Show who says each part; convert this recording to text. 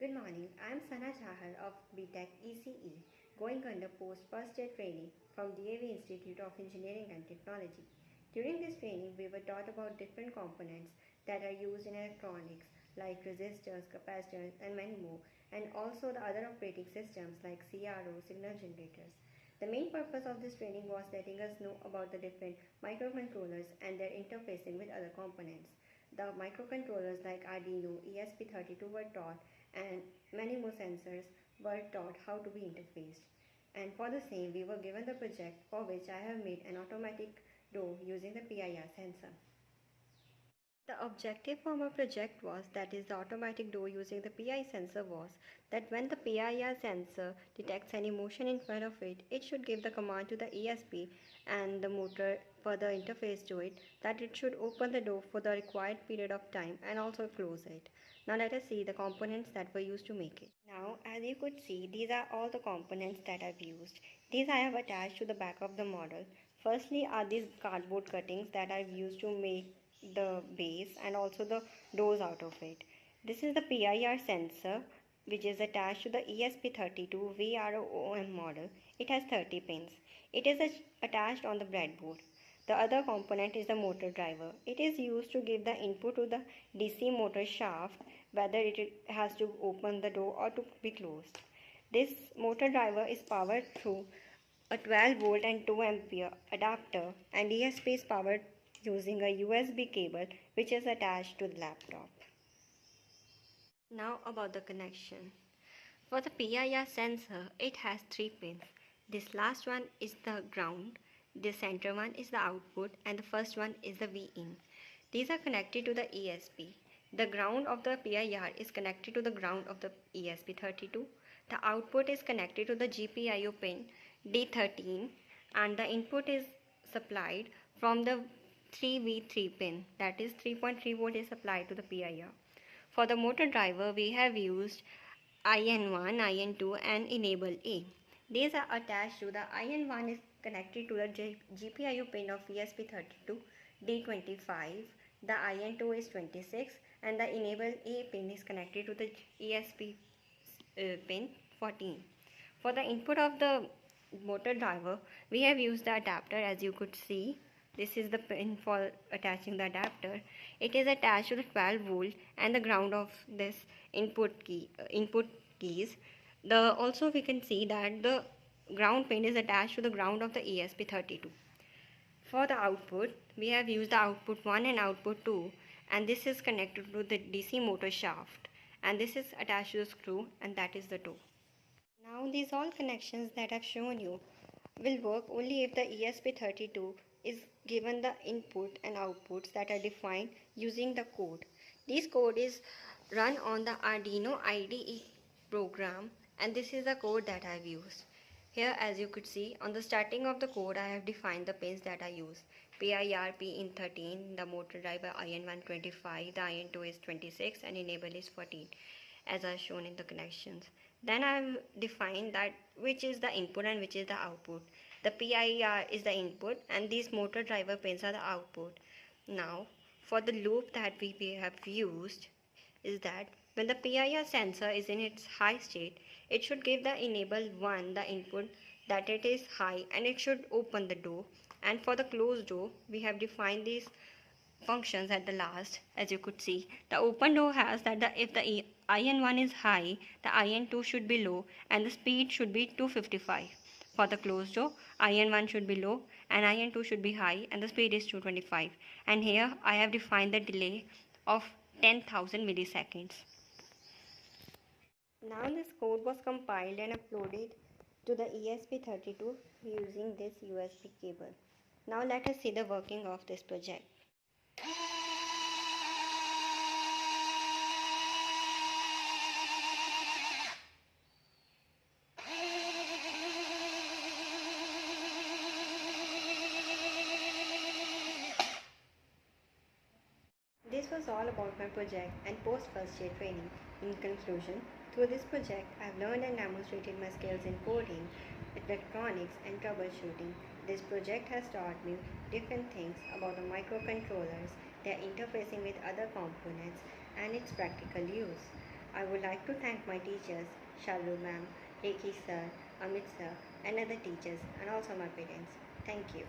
Speaker 1: Good morning. I am Sana Chahar of BTech ECE, going under post first year training from DAV Institute of Engineering and Technology. During this training, we were taught about different components that are used in electronics like resistors, capacitors, and many more, and also the other operating systems like CRO, signal generators. The main purpose of this training was letting us know about the different microcontrollers and their interfacing with other components. The microcontrollers like Arduino, ESP32 were taught, and many more sensors were taught how to be interfaced. And for the same, we were given the project for which I have made an automatic door using the PIR sensor. The objective for my project was, that is the automatic door using the PI sensor, was that when the PIR sensor detects any motion in front of it, it should give the command to the ESP and the motor for the interface to it, that it should open the door for the required period of time and also close it. Now let us see the components that were used to make it. Now as you could see, these are all the components that I've used. These I have attached to the back of the model. Firstly are these cardboard cuttings that I've used to make the base and also the doors out of it. This is the PIR sensor which is attached to the ESP32 VROOM model. It has 30 pins. It is attached on the breadboard. The other component is the motor driver. It is used to give the input to the DC motor shaft, whether it has to open the door or to be closed. This motor driver is powered through a 12 volt and 2 ampere adapter, and ESP is powered using a USB cable which is attached to the laptop. Now about the connection. For the PIR sensor, it has 3 pins. This last one is the ground, the center one is the output, and the first one is the V-in. These are connected to the ESP. The ground of the PIR is connected to the ground of the ESP32. The output is connected to the GPIO pin D13, and the input is supplied from the 3V3 pin, that is 3.3 volt is supplied to the PIR. For the motor driver, we have used IN1, IN2 and enable A. These are attached to the IN1 is connected to the GPIO pin of ESP32 D25, the IN2 is 26, and the enable A pin is connected to the ESP pin 14. For the input of the motor driver, we have used the adapter. As you could see, this is the pin for attaching the adapter. It is attached to the 12 volt and the ground of this input keys. Also we can see that the ground pin is attached to the ground of the ESP32. For the output, we have used the output 1 and output 2, and this is connected to the DC motor shaft, and this is attached to the screw, and that is the door. Now these all connections that I've shown you will work only if the ESP32 is given the input and outputs that are defined using the code. This code is run on the Arduino IDE program, and this is the code that I've used. Here, as you could see, on the starting of the code I have defined the pins that I use. PIR Pin 13, the motor driver IN1 25, the IN2 is 26 and enable is 14, as are shown in the connections. Then I have defined that which is the input and which is the output. The PIR is the input and these motor driver pins are the output. Now for the loop that we have used is that when the PIR sensor is in its high state, it should give the enable 1 the input that it is high and it should open the door. And for the closed door, we have defined these functions at the last. As you could see, the open door has that if the IN1 is high, the IN2 should be low and the speed should be 255. For the closed door, IN1 should be low and IN2 should be high and the speed is 225. And here I have defined the delay of 10,000 milliseconds. Now this code was compiled and uploaded to the ESP32 using this USB cable. Now let us see the working of this project. This was all about my project and post first year training. In conclusion, through this project, I've learned and demonstrated my skills in coding, electronics, and troubleshooting. This project has taught me different things about the microcontrollers, their interfacing with other components, and its practical use. I would like to thank my teachers, Shalu ma'am, Reiki sir, Amit sir, and other teachers, and also my parents. Thank you.